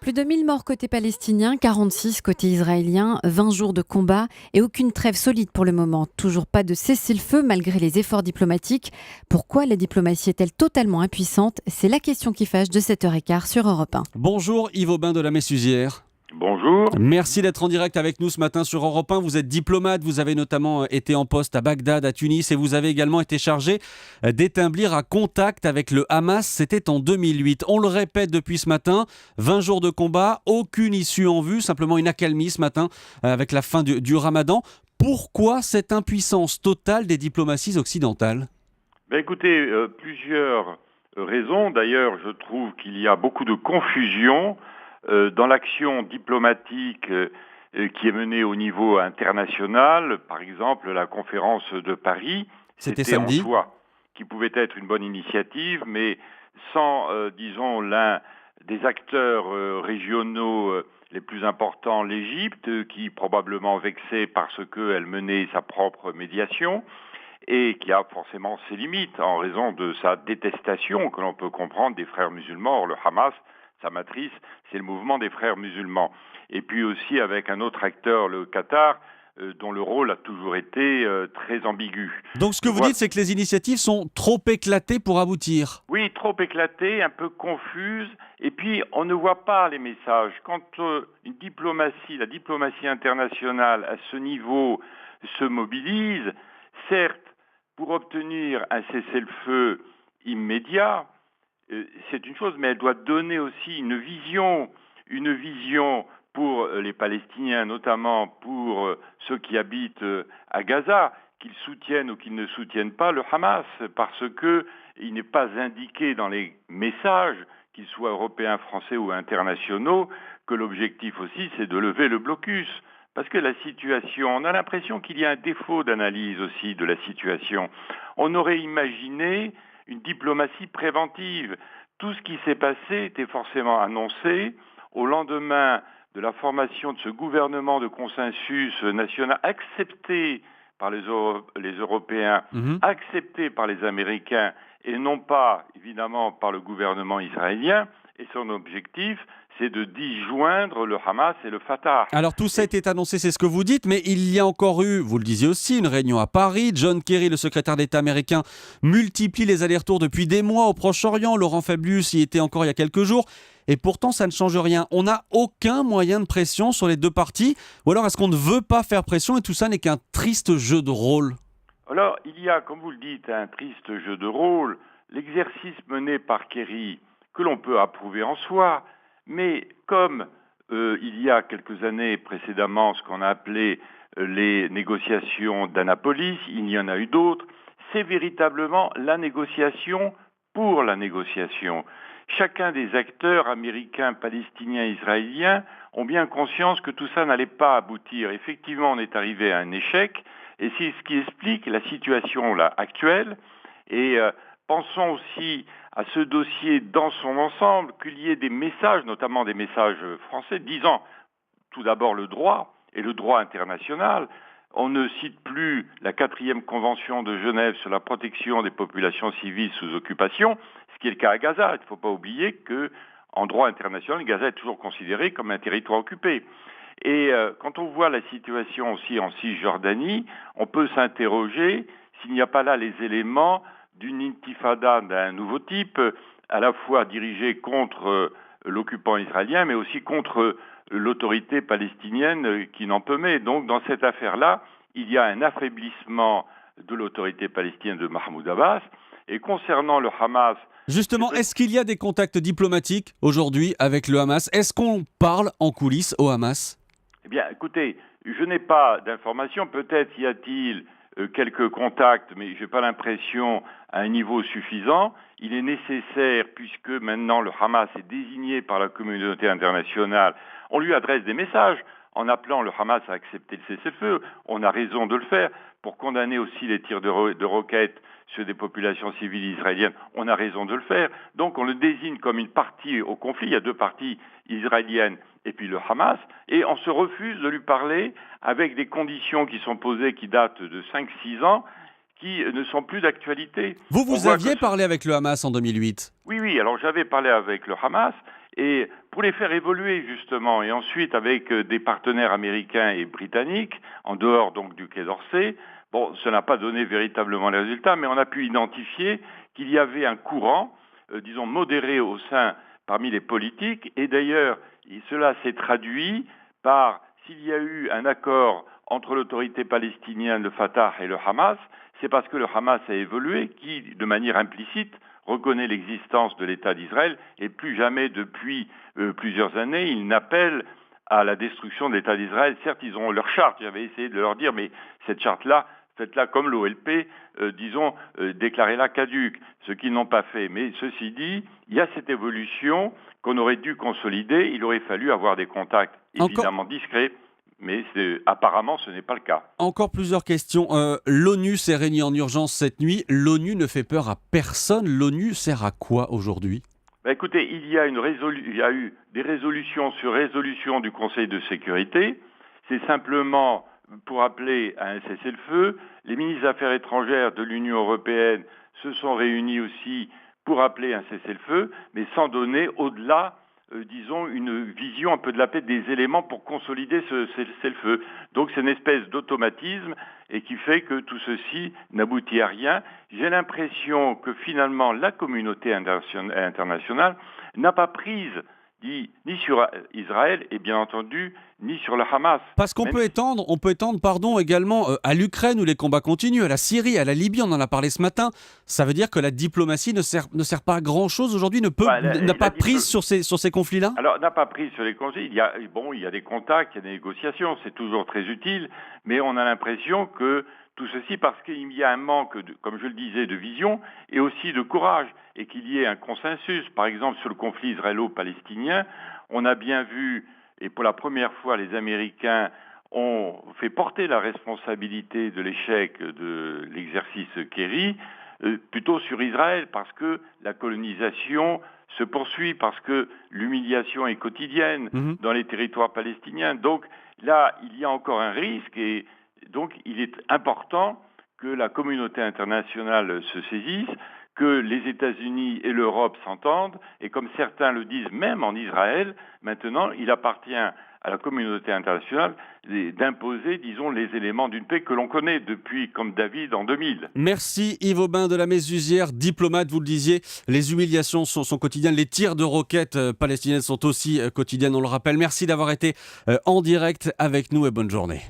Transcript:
Plus de 1000 morts côté palestinien, 46 côté israélien, 20 jours de combat et aucune trêve solide pour le moment. Toujours pas de cessez-le-feu malgré les efforts diplomatiques. Pourquoi la diplomatie est-elle totalement impuissante? C'est la question qui fâche de 7h15 sur Europe 1. Bonjour Yves Aubin de la Messusière. Bonjour. Merci d'être en direct avec nous ce matin sur Europe 1. Vous êtes diplomate, vous avez notamment été en poste à Bagdad, à Tunis, et vous avez également été chargé d'établir un contact avec le Hamas. C'était en 2008. On le répète depuis ce matin, 20 jours de combat, aucune issue en vue, simplement une accalmie ce matin avec la fin du Ramadan. Pourquoi cette impuissance totale des diplomaties occidentales ? Écoutez, plusieurs raisons. D'ailleurs, je trouve qu'il y a beaucoup de confusion dans l'action diplomatique qui est menée au niveau international. Par exemple, la conférence de Paris, C'était samedi. en soi qui pouvait être une bonne initiative, mais sans, disons, l'un des acteurs régionaux les plus importants, l'Égypte, qui probablement vexé parce qu'elle menait sa propre médiation, et qui a forcément ses limites en raison de sa détestation que l'on peut comprendre des frères musulmans. Or, le Hamas, sa matrice, c'est le mouvement des frères musulmans. Et puis aussi avec un autre acteur, le Qatar, dont le rôle a toujours été très ambigu. Donc ce que vous dites, c'est que les initiatives sont trop éclatées pour aboutir. Oui, trop éclatées, un peu confuses, et puis on ne voit pas les messages. Quand une diplomatie, la diplomatie internationale à ce niveau se mobilise, certes, pour obtenir un cessez-le-feu immédiat, c'est une chose, mais elle doit donner aussi une vision pour les Palestiniens, notamment pour ceux qui habitent à Gaza, qu'ils soutiennent ou qu'ils ne soutiennent pas le Hamas, parce qu'il n'est pas indiqué dans les messages, qu'ils soient européens, français ou internationaux, que l'objectif aussi c'est de lever le blocus. Parce que la situation, on a l'impression qu'il y a un défaut d'analyse aussi de la situation. On aurait imaginé une diplomatie préventive. Tout ce qui s'est passé était forcément annoncé au lendemain de la formation de ce gouvernement de consensus national accepté par les Européens, accepté par les Américains et non pas, évidemment, par le gouvernement israélien. Et son objectif, c'est de disjoindre le Hamas et le Fatah. Alors tout ça a été annoncé, c'est ce que vous dites, mais il y a encore eu, vous le disiez aussi, une réunion à Paris. John Kerry, le secrétaire d'État américain, multiplie les allers-retours depuis des mois au Proche-Orient. Laurent Fabius y était encore il y a quelques jours. Et pourtant, ça ne change rien. On n'a aucun moyen de pression sur les deux parties. Ou alors est-ce qu'on ne veut pas faire pression et tout ça n'est qu'un triste jeu de rôle ? Alors, il y a, comme vous le dites, un triste jeu de rôle. L'exercice mené par Kerry, que l'on peut approuver en soi, mais comme il y a quelques années précédemment ce qu'on a appelé les négociations d'Annapolis, il y en a eu d'autres, c'est véritablement la négociation pour la négociation. Chacun des acteurs américains, palestiniens, israéliens ont bien conscience que tout ça n'allait pas aboutir. Effectivement, on est arrivé à un échec, et c'est ce qui explique la situation là actuelle. Et pensons aussi à ce dossier dans son ensemble, qu'il y ait des messages, notamment des messages français, disant tout d'abord le droit et le droit international. On ne cite plus la 4e convention de Genève sur la protection des populations civiles sous occupation, ce qui est le cas à Gaza. Il ne faut pas oublier qu'en droit international, Gaza est toujours considéré comme un territoire occupé. Et quand on voit la situation aussi en Cisjordanie, on peut s'interroger s'il n'y a pas là les éléments d'une intifada d'un nouveau type, à la fois dirigée contre l'occupant israélien, mais aussi contre l'autorité palestinienne qui n'en peut mais. Donc, dans cette affaire-là, il y a un affaiblissement de l'autorité palestinienne de Mahmoud Abbas. Et concernant le Hamas... Justement, est-ce qu'il y a des contacts diplomatiques aujourd'hui avec le Hamas ? Est-ce qu'on parle en coulisses au Hamas ? Eh bien, écoutez, je n'ai pas d'informations. Peut-être y a-t-il quelques contacts, mais je n'ai pas l'impression à un niveau suffisant. Il est nécessaire, puisque maintenant le Hamas est désigné par la communauté internationale, on lui adresse des messages en appelant le Hamas à accepter le cessez-le-feu. On a raison de le faire pour condamner aussi les tirs de roquettes sur des populations civiles israéliennes. On a raison de le faire. Donc on le désigne comme une partie au conflit. Il y a deux parties israéliennes et puis le Hamas, et on se refuse de lui parler avec des conditions qui sont posées, qui datent de 5-6 ans, qui ne sont plus d'actualité. Vous aviez parlé avec le Hamas en 2008 ? Oui, alors j'avais parlé avec le Hamas, Et pour les faire évoluer justement, et ensuite avec des partenaires américains et britanniques, en dehors donc du Quai d'Orsay, bon, ça n'a pas donné véritablement les résultats, mais on a pu identifier qu'il y avait un courant, disons modéré au sein parmi les politiques, et d'ailleurs cela s'est traduit par, s'il y a eu un accord entre l'autorité palestinienne, le Fatah et le Hamas, c'est parce que le Hamas a évolué, qui, de manière implicite, reconnaît l'existence de l'État d'Israël, et plus jamais depuis plusieurs années, il n'appelle à la destruction de l'État d'Israël. Certes, ils ont leur charte, j'avais essayé de leur dire, mais cette charte-là, faites-la comme l'OLP, déclarez-la caduque, ce qu'ils n'ont pas fait. Mais ceci dit, il y a cette évolution qu'on aurait dû consolider, il aurait fallu avoir des contacts évidemment discrets, mais apparemment ce n'est pas le cas. Encore plusieurs questions. L'ONU s'est réunie en urgence cette nuit. L'ONU ne fait peur à personne. L'ONU sert à quoi aujourd'hui ? Écoutez, il y a eu des résolutions sur résolution du Conseil de sécurité. C'est simplement pour appeler à un cessez-le-feu. Les ministres des Affaires étrangères de l'Union européenne se sont réunis aussi pour appeler un cessez-le-feu, mais sans donner au-delà, disons, une vision un peu de la paix, des éléments pour consolider ce cessez-le-feu. Donc c'est une espèce d'automatisme et qui fait que tout ceci n'aboutit à rien. J'ai l'impression que finalement la communauté internationale n'a pas prise ni sur Israël et bien entendu ni sur le Hamas. Parce qu'on peut étendre, également à l'Ukraine où les combats continuent, à la Syrie, à la Libye, on en a parlé ce matin. Ça veut dire que la diplomatie ne sert pas à grand-chose aujourd'hui, n'a pas prise sur ces conflits-là ? Alors, n'a pas prise sur les conflits. Il y a des contacts, il y a des négociations, c'est toujours très utile, mais on a l'impression que tout ceci parce qu'il y a un manque, comme je le disais, de vision et aussi de courage, et qu'il y ait un consensus. Par exemple, sur le conflit israélo-palestinien, on a bien vu, et pour la première fois, les Américains ont fait porter la responsabilité de l'échec de l'exercice Kerry plutôt sur Israël, parce que la colonisation se poursuit, parce que l'humiliation est quotidienne dans les territoires palestiniens. Donc là, il y a encore un risque, et donc il est important que la communauté internationale se saisisse, que les États-Unis et l'Europe s'entendent, et comme certains le disent même en Israël, maintenant il appartient à la communauté internationale d'imposer, disons, les éléments d'une paix que l'on connaît depuis comme David en 2000. Merci Yves Aubin de la Mésusière, diplomate, vous le disiez, les humiliations sont quotidiennes, les tirs de roquettes palestiniennes sont aussi quotidiennes, on le rappelle. Merci d'avoir été en direct avec nous et bonne journée.